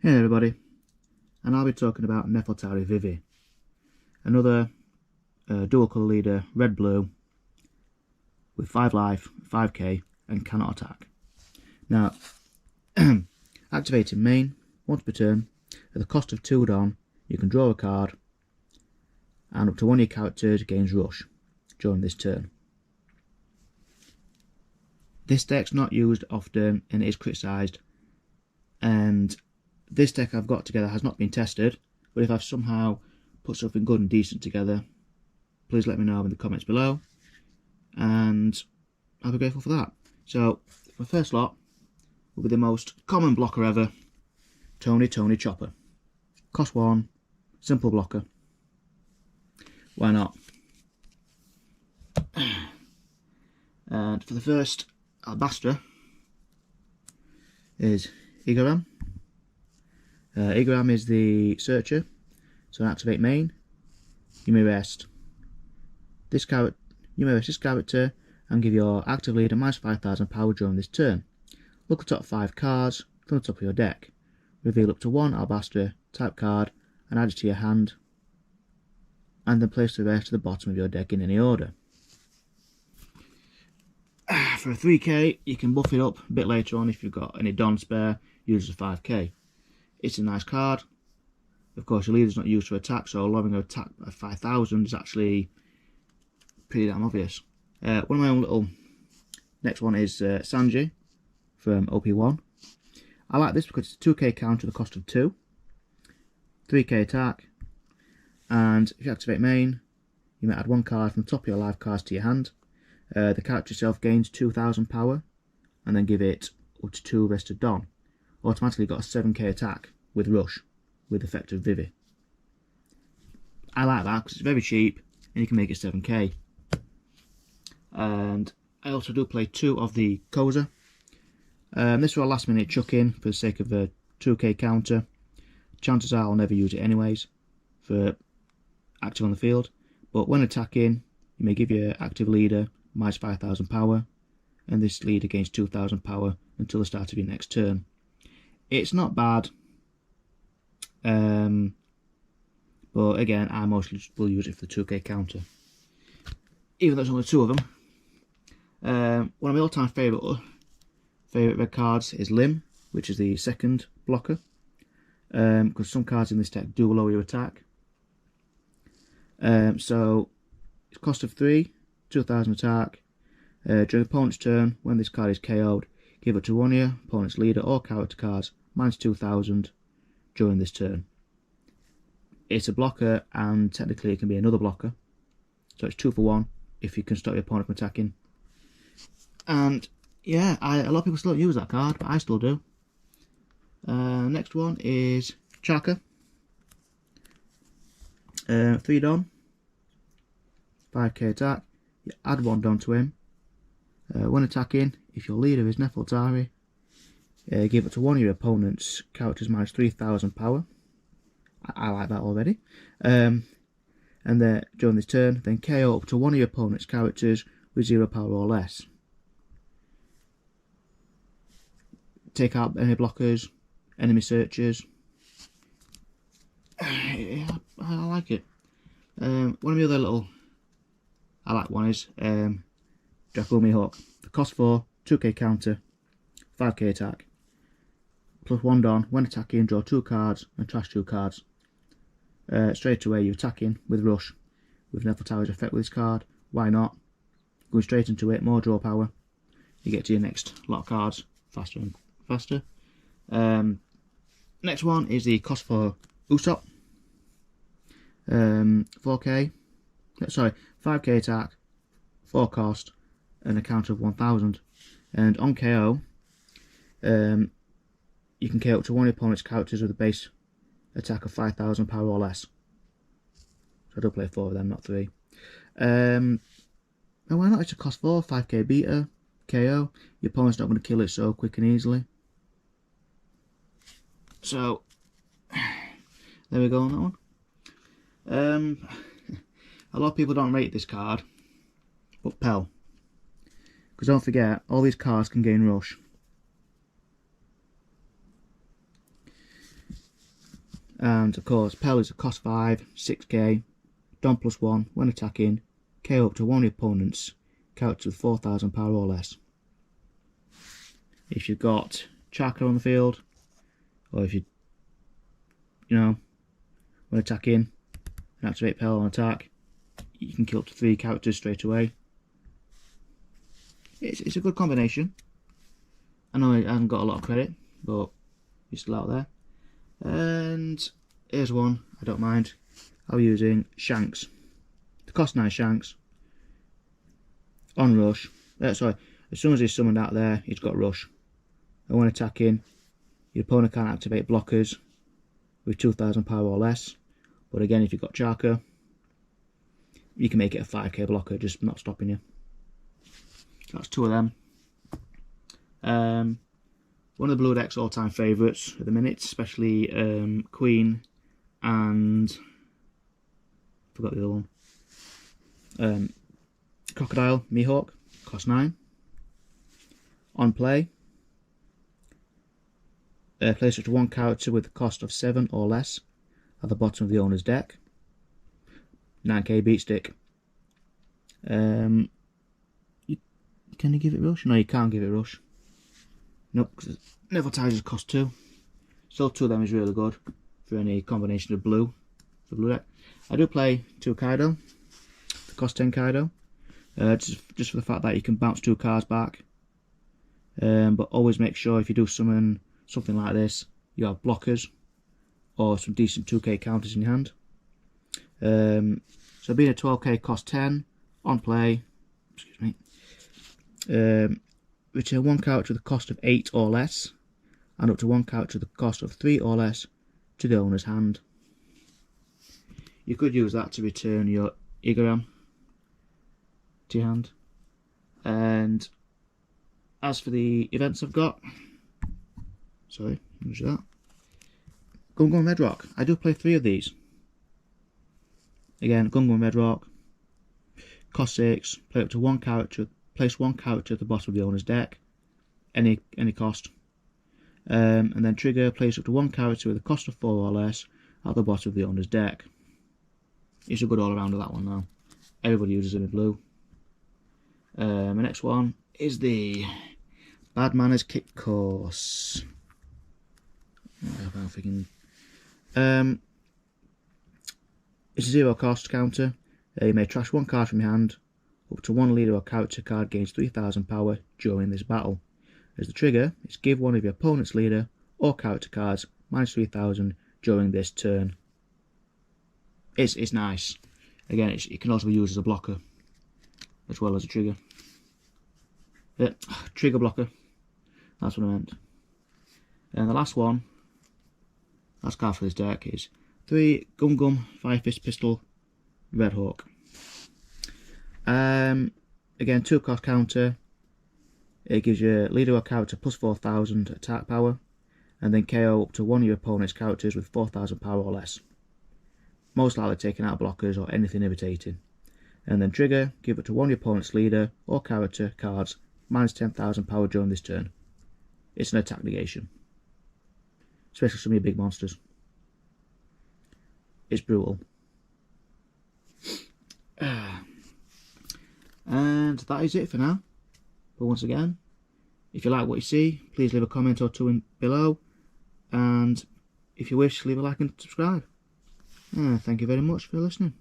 Hey everybody, and I'll be talking about Nefaltari Vivi, another dual colour leader, red-blue, with 5 life, 5k, and cannot attack. Now, activating main, once per turn, at the cost of 2 Don, you can draw a card, and up to one of your characters gains rush during this turn. This deck's not used often and it is criticised, and this deck I've got together has not been tested, but if I've somehow put something good and decent together, please let me know in the comments below, and I'll be grateful for that. So, my first lot will be the most common blocker ever, Tony Chopper. Cost 1, simple blocker. Why not? And for the first Albastra is Igaram. Igaram is the searcher, so activate main. You may rest this character and give your active leader minus 5,000 power during this turn. Look at the top 5 cards from the top of your deck. Reveal up to 1 Albastra type card and add it to your hand, and then place the rest to the bottom of your deck in any order. For a 3k, you can buff it up a bit later on if you've got any Don spare, use a 5k. It's a nice card. Of course, your leader's not used for attack, so lowering your attack by 5,000 is actually pretty damn obvious. One of my own little... Next one is Sanji from OP4. I like this because it's a 2k counter at the cost of 2. 3k attack. And if you activate main, you may add 1 card from the top of your live cards to your hand. The character itself gains 2,000 power, and then give it up to 2 rested Don. Automatically got a 7k attack with rush, with effect of Vivi. I like that because it's very cheap, and you can make it 7k. And I also do play 2 of the Koza. This was a last minute chuck in for the sake of a 2k counter. Chances are I'll never use it anyways for active on the field, but when attacking, you may give your active leader minus 5,000 power, and this leader gains 2,000 power until the start of your next turn. It's not bad, but again, I mostly will use it for the 2k counter, even though there's only 2 of them. One of my all-time favourite red cards is Lim, which is the second blocker, because some cards in this deck do lower your attack. So it's cost of 3, 2,000 attack. During opponent's turn, when this card is KO'd, give it to one of your opponent's leader or character cards minus 2,000 during this turn. It's a blocker, and technically it can be another blocker, so it's 2 for 1 if you can stop your opponent from attacking. And yeah, a lot of people still don't use that card, but I still do. Next one is Chaka. 3 Don, 5k attack. You add 1 Don to him. When attacking, if your leader is Nefaltari, give it to one of your opponent's characters minus 3,000 power. I like that already. And during this turn, then KO up to one of your opponent's characters with 0 power or less. Take out enemy blockers, enemy searchers. I like it. One of the other little I like one is Dracumi Hawk. The cost 4, 2k counter, 5k attack, plus 1 Don. When attacking, draw 2 cards and trash 2 cards. Straight away you're attacking with rush with Nefaltari's effect with this card. Why not? Going straight into it, more draw power. You get to your next lot of cards faster and faster. Next one is the cost for Usopp. 4k, sorry, 5k attack, 4 cost, and a counter of 1,000. And on KO, you can KO up to one of your opponent's characters with a base attack of 5,000 power or less. So I do play 4 of them, not 3. And why not? It's a cost 4, 5k beta, KO. Your opponent's not going to kill it so quick and easily. So, there we go on that one. A lot of people don't rate this card, but Pell. Because don't forget, all these cards can gain rush. And of course, Pell is a cost 5, 6k, Don +1 when attacking, KO up to one of your opponent's characters with 4,000 power or less. If you've got Chaka on the field, or if you when attacking and activate Pell on attack, you can kill up to 3 characters straight away. It's a good combination. I know it hasn't got a lot of credit, but it's still out there. And here's one I don't mind. I'm using Shanks. The cost 9 Shanks. On rush. Sorry, as soon as he's summoned out there, he's got rush. And when attacking, your opponent can't activate blockers with 2,000 power or less. But again, if you've got Chaka, you can make it a 5k blocker, just not stopping you. That's 2 of them. One of the Blue Deck's all-time favourites at the minute, especially Queen and forgot the other one. Crocodile Mihawk, cost 9. On play, place up to 1 character with the cost of 7 or less at the bottom of the owner's deck. 9k beat stick. Can you give it rush? No, you can't give it rush. Nope, because Nefaltari cost 2. Still 2 of them is really good for any combination of blue for Blue Deck. I do play 2 Kaido. The cost 10 Kaido. Just for the fact that you can bounce 2 cards back. But always make sure if you do summon something like this, you have blockers or some decent 2k counters in your hand. So being a 12k cost 10, on play, excuse me, return 1 character with the cost of 8 or less, and up to 1 character with the cost of 3 or less to the owner's hand. You could use that to return your Igaram to your hand. And as for the events I've got, sorry, what was that? Gun Red Rock. I do play 3 of these. Again, Gun Red Rock, cost 6, play up to 1 character, place 1 character at the bottom of the owner's deck, any cost. And then trigger, place up to 1 character with a cost of 4 or less at the bottom of the owner's deck. It's a good all around of that one now. Everybody uses them in blue. The next one is the Bad Manners Kick Course. It's a 0 cost counter. You may trash 1 card from your hand. Up to 1 leader or character card gains 3,000 power during this battle. As the trigger, it's give one of your opponent's leader or character cards minus 3,000 during this turn. It's nice. Again, it can also be used as a blocker as well as a trigger. Trigger blocker. That's what I meant. And the last one, last card for this deck is 3 Gum 5 Fist Pistol Red Hawk. Again, 2 cost counter. It gives your leader or character plus 4,000 attack power, and then KO up to 1 of your opponent's characters with 4,000 power or less. Most likely taking out blockers or anything irritating. And then trigger, give it to 1 of your opponent's leader or character cards minus 10,000 power during this turn. It's an attack negation, especially some of your big monsters. It's brutal. And that is it for now. But once again, if you like what you see, please leave a comment or 2 below. And if you wish, leave a like and subscribe. Thank you very much for listening.